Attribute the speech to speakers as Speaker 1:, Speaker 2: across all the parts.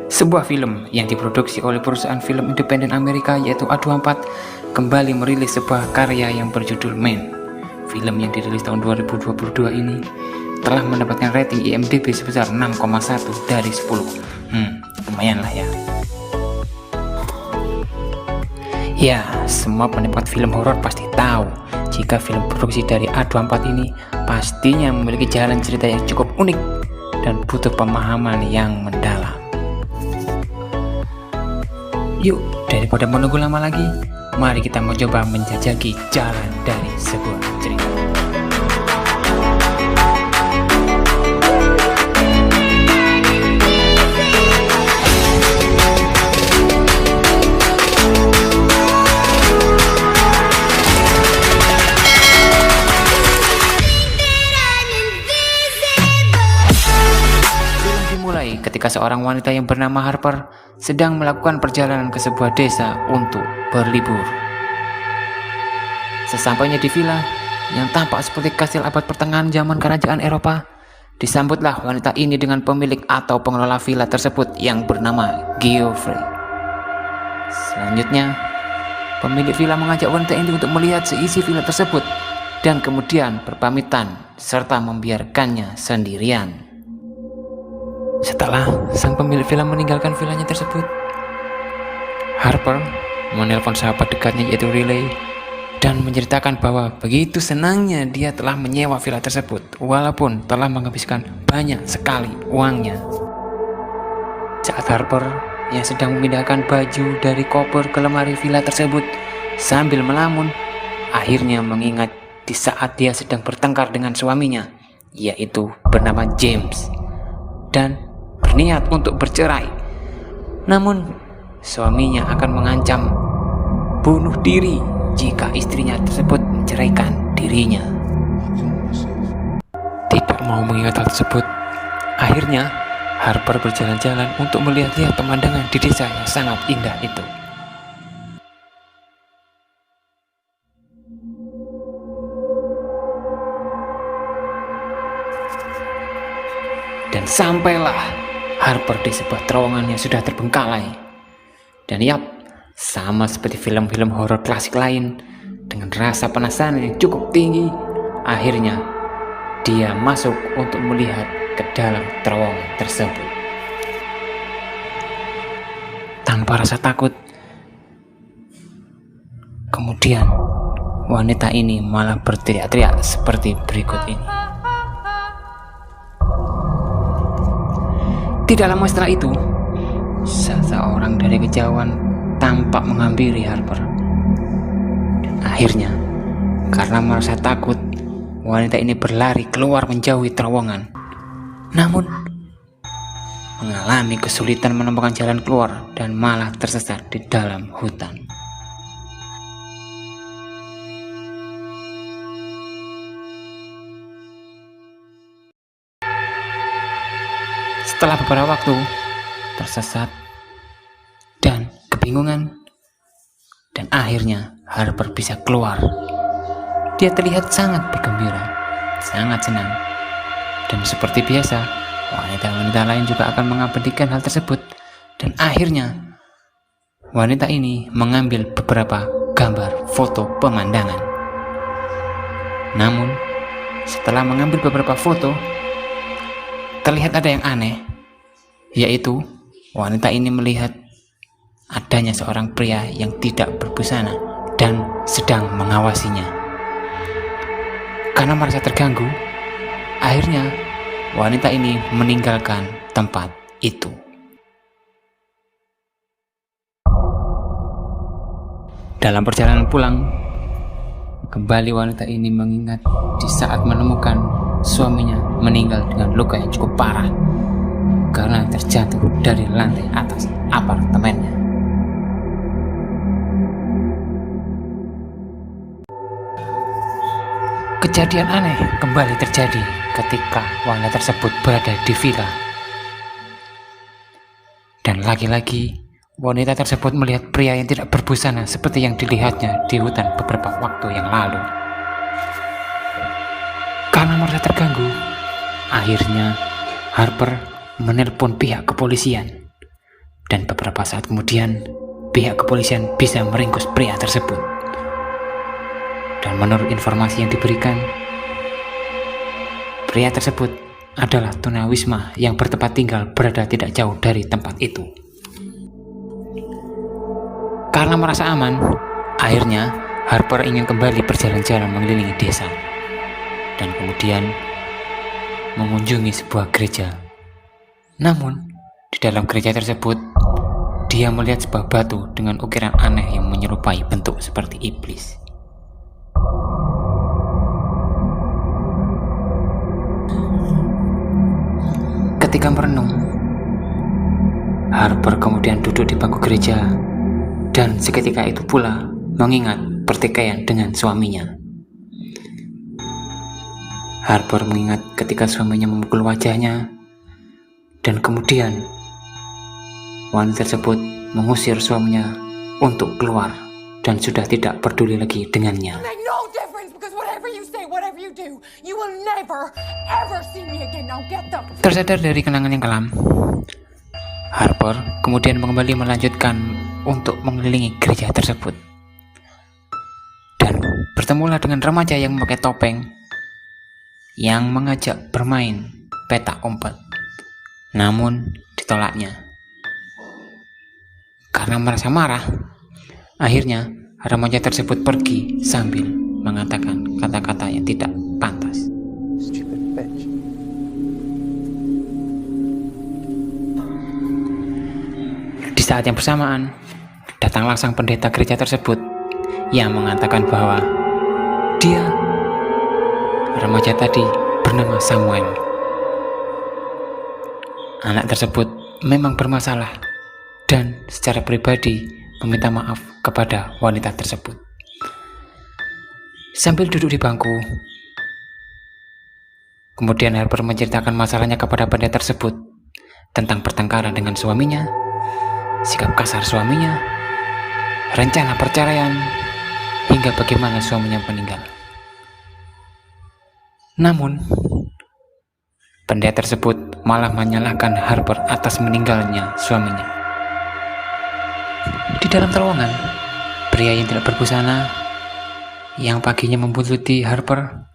Speaker 1: Sebuah film yang diproduksi oleh perusahaan film independen Amerika yaitu A24 kembali merilis sebuah karya yang berjudul Man. Film yang dirilis tahun 2022 ini telah mendapatkan rating IMDb sebesar 6,1 dari 10. Lumayan lah ya. Ya, semua penikmat film horor pasti tahu jika film produksi dari A24 ini pastinya memiliki jalan cerita yang cukup unik dan butuh pemahaman yang mendalam. Yuk, daripada menunggu lama lagi, mari kita mencoba menjajaki jalan dari sebuah cerita. Ketika seorang wanita yang bernama Harper sedang melakukan perjalanan ke sebuah desa untuk berlibur. Sesampainya di villa yang tampak seperti kastil abad pertengahan zaman kerajaan Eropa, disambutlah wanita ini dengan pemilik atau pengelola villa tersebut yang bernama Geoffrey. Selanjutnya, pemilik villa mengajak wanita ini untuk melihat seisi villa tersebut dan kemudian berpamitan serta membiarkannya sendirian. Setelah sang pemilik villa meninggalkan villanya tersebut, Harper menelpon sahabat dekatnya yaitu Riley dan menceritakan bahwa begitu senangnya dia telah menyewa villa tersebut walaupun telah menghabiskan banyak sekali uangnya. Saat Harper yang sedang memindahkan baju dari koper ke lemari villa tersebut sambil melamun, akhirnya mengingat di saat dia sedang bertengkar dengan suaminya yaitu bernama James dan berniat untuk bercerai. Namun suaminya akan mengancam bunuh diri jika istrinya tersebut menceraikan dirinya. Tidak mau mengingat hal tersebut, akhirnya Harper berjalan-jalan untuk melihat-lihat pemandangan di desa yang sangat indah itu. Dan sampailah Harper di sebuah terowongan yang sudah terbengkalai. Dan yap, sama seperti film-film horor klasik lain, dengan rasa penasaran yang cukup tinggi, akhirnya dia masuk untuk melihat ke dalam terowongan tersebut. Tanpa rasa takut, kemudian wanita ini malah berteriak-teriak seperti berikut ini. Tidak lama setelah itu, seseorang dari kejauhan tampak menghampiri Harper. Dan akhirnya, karena merasa takut, wanita ini berlari keluar menjauhi terowongan. Namun, mengalami kesulitan menemukan jalan keluar dan malah tersesat di dalam hutan. Setelah beberapa waktu tersesat dan kebingungan, dan akhirnya Harper bisa keluar. Dia terlihat sangat bergembira, sangat senang, dan seperti biasa wanita-wanita lain juga akan mengabadikan hal tersebut. Dan akhirnya wanita ini mengambil beberapa gambar foto pemandangan. Namun setelah mengambil beberapa foto, terlihat ada yang aneh, yaitu wanita ini melihat adanya seorang pria yang tidak berbusana dan sedang mengawasinya. Karena merasa terganggu, akhirnya wanita ini meninggalkan tempat itu. Dalam perjalanan pulang, kembali wanita ini mengingat di saat menemukan suaminya meninggal dengan luka yang cukup parah karena terjatuh dari lantai atas apartemennya. Kejadian aneh kembali terjadi ketika wanita tersebut berada di villa. Dan lagi-lagi wanita tersebut melihat pria yang tidak berbusana seperti yang dilihatnya di hutan beberapa waktu yang lalu. Karena merasa terganggu, akhirnya Harper menelpon pihak kepolisian Dan beberapa saat kemudian, pihak kepolisian bisa meringkus pria tersebut. Dan menurut informasi yang diberikan, pria tersebut adalah tunawisma yang bertempat tinggal berada tidak jauh dari tempat itu. Karena merasa aman, akhirnya Harper ingin kembali berjalan-jalan mengelilingi desa dan kemudian mengunjungi sebuah gereja. Namun, di dalam gereja tersebut, dia melihat sebuah batu dengan ukiran aneh yang menyerupai bentuk seperti iblis. Ketika merenung, Harper kemudian duduk di bangku gereja dan seketika itu pula mengingat pertikaian dengan suaminya. Harper mengingat ketika suaminya memukul wajahnya dan kemudian wanita tersebut mengusir suaminya untuk keluar dan sudah tidak peduli lagi dengannya. Tersadar dari kenangan yang kelam, Harper kemudian kembali melanjutkan untuk mengelilingi gereja tersebut dan bertemulah dengan remaja yang memakai topeng yang mengajak bermain petak umpet. Namun ditolaknya. Karena merasa marah, akhirnya remaja tersebut pergi sambil mengatakan kata-kata yang tidak pantas. Di saat yang bersamaan, datanglah sang pendeta gereja tersebut yang mengatakan bahwa dia, remaja tadi, bernama Samuel. Anak tersebut memang bermasalah dan secara pribadi meminta maaf kepada wanita tersebut. Sambil duduk di bangku, kemudian Harper menceritakan masalahnya kepada pendeta tersebut tentang pertengkaran dengan suaminya, sikap kasar suaminya, rencana perceraian, hingga bagaimana suaminya meninggal. Namun, pendeta tersebut malah menyalahkan Harper atas meninggalnya suaminya. Di dalam terowongan, pria yang tidak berbusana yang paginya membuntuti Harper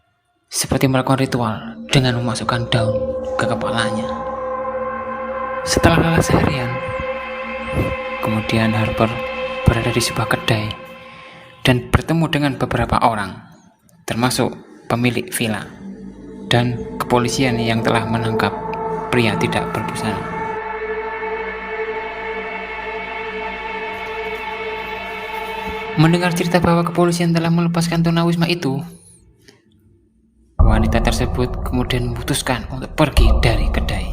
Speaker 1: seperti melakukan ritual dengan memasukkan daun ke kepalanya. Setelah lelah seharian, kemudian Harper berada di sebuah kedai dan bertemu dengan beberapa orang, termasuk pemilik villa dan kepolisian yang telah menangkap pria tidak berbusana. Mendengar cerita bahwa kepolisian telah melepaskan tunawisma itu, wanita tersebut kemudian memutuskan untuk pergi dari kedai.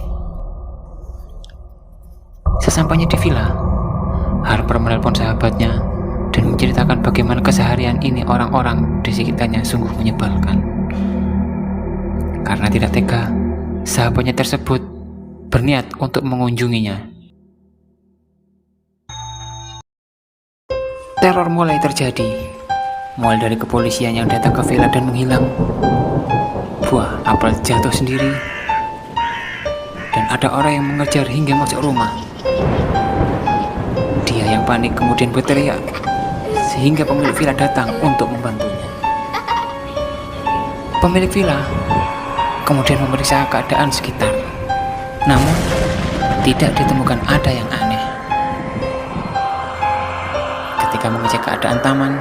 Speaker 1: Sesampainya di villa, Harper menelpon sahabatnya dan menceritakan bagaimana keseharian ini orang-orang di sekitarnya sungguh menyebalkan. Karena tidak tega, sahabatnya tersebut berniat untuk mengunjunginya. Teror mulai terjadi, mulai dari kepolisian yang datang ke villa dan menghilang, buah apel jatuh sendiri, dan ada orang yang mengejar hingga masuk rumah. Dia yang panik kemudian berteriak, sehingga pemilik villa datang untuk membantunya. Pemilik villa kemudian memeriksa keadaan sekitar, namun tidak ditemukan ada yang aneh. Ketika mengecek keadaan taman,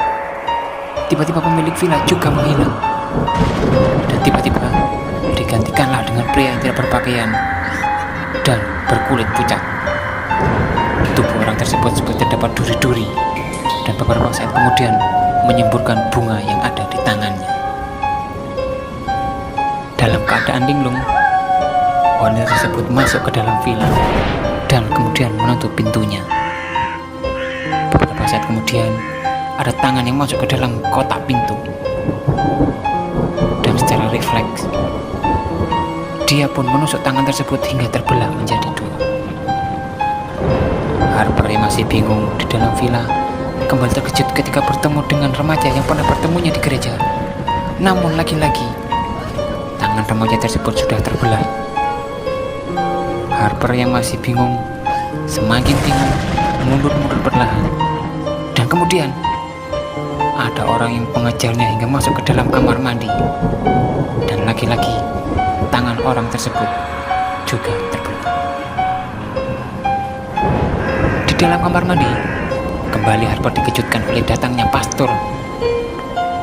Speaker 1: tiba-tiba pemilik villa juga menghilang, dan tiba-tiba digantikanlah dengan pria yang tidak berpakaian dan berkulit pucat. Tubuh orang tersebut seperti terdapat duri-duri, dan beberapa saat kemudian menyemburkan bunga yang ada di tangannya. Dalam keadaan linglung, wanita tersebut masuk ke dalam villa dan kemudian menutup pintunya. Beberapa saat kemudian, ada tangan yang masuk ke dalam kotak pintu. Dan secara refleks, dia pun menusuk tangan tersebut hingga terbelah menjadi dua. Harper yang masih bingung di dalam villa kembali terkejut ketika bertemu dengan remaja yang pernah bertemunya di gereja. Namun lagi-lagi, tangan remaja tersebut sudah terbelah. Harper yang masih bingung semakin bingung mundur-mundur perlahan. Dan kemudian ada orang yang mengejarnya hingga masuk ke dalam kamar mandi. Dan lagi-lagi tangan orang tersebut juga terbelah. Di dalam kamar mandi, kembali Harper dikejutkan oleh datangnya pastor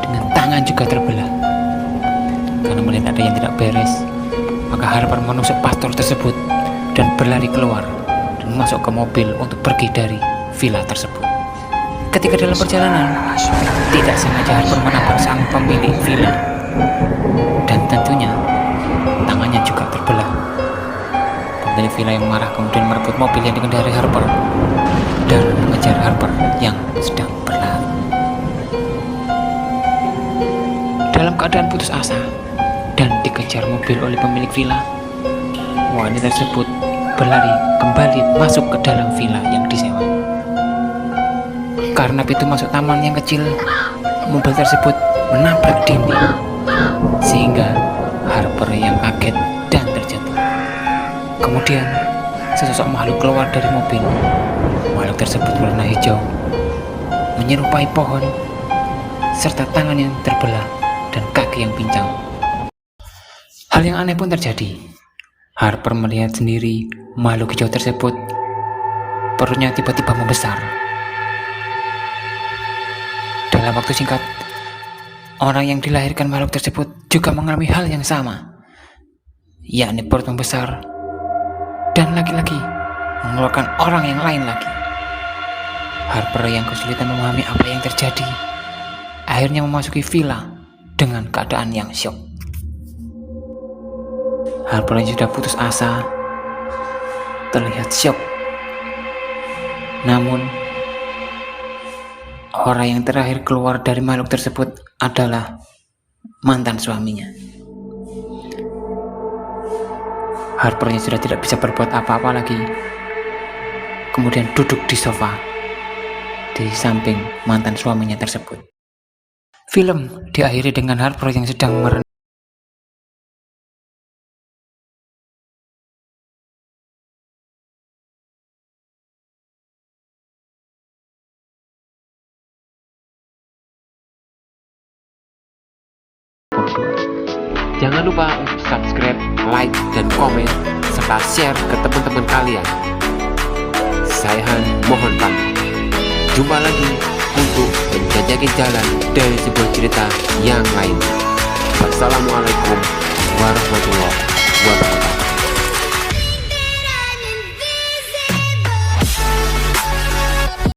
Speaker 1: dengan tangan juga terbelah. Karena melihat ada yang tidak beres, maka Harper menusuk pastor tersebut dan berlari keluar dan masuk ke mobil untuk pergi dari villa tersebut. Ketika dalam perjalanan, tidak sengaja Harper menabrak sang pemilik villa, dan tentunya tangannya juga terbelah. Pemilik villa yang marah kemudian merebut mobil yang dikendarai Harper dan mengejar Harper yang sedang berlari. Dalam keadaan putus asa dan dikejar mobil oleh pemilik villa, wanita tersebut berlari kembali masuk ke dalam villa yang disewa. Karena pintu masuk taman yang kecil, mobil tersebut menabrak dinding, sehingga Harper yang kaget dan terjatuh. Kemudian sesosok makhluk keluar dari mobil. Makhluk tersebut berwarna hijau, menyerupai pohon, serta tangan yang terbelah dan kaki yang pincang. Hal yang aneh pun terjadi. Harper melihat sendiri makhluk hijau tersebut, perutnya tiba-tiba membesar. Dalam waktu singkat, orang yang dilahirkan makhluk tersebut juga mengalami hal yang sama, yakni perut membesar dan lagi-lagi mengeluarkan orang yang lain lagi. Harper yang kesulitan memahami apa yang terjadi, akhirnya memasuki villa dengan keadaan yang syok. Harper yang sudah putus asa terlihat syok. Namun, orang yang terakhir keluar dari makhluk tersebut adalah mantan suaminya. Harpernya sudah tidak bisa berbuat apa-apa lagi. Kemudian duduk di sofa di samping mantan suaminya tersebut. Film diakhiri dengan Harper yang sedang merenung.
Speaker 2: Jangan lupa untuk subscribe, like, dan komen, serta share ke teman-teman kalian. Saya Han mohon pamit. Jumpa lagi untuk menjajaki jalan dari sebuah cerita yang lain. Wassalamualaikum warahmatullahi wabarakatuh.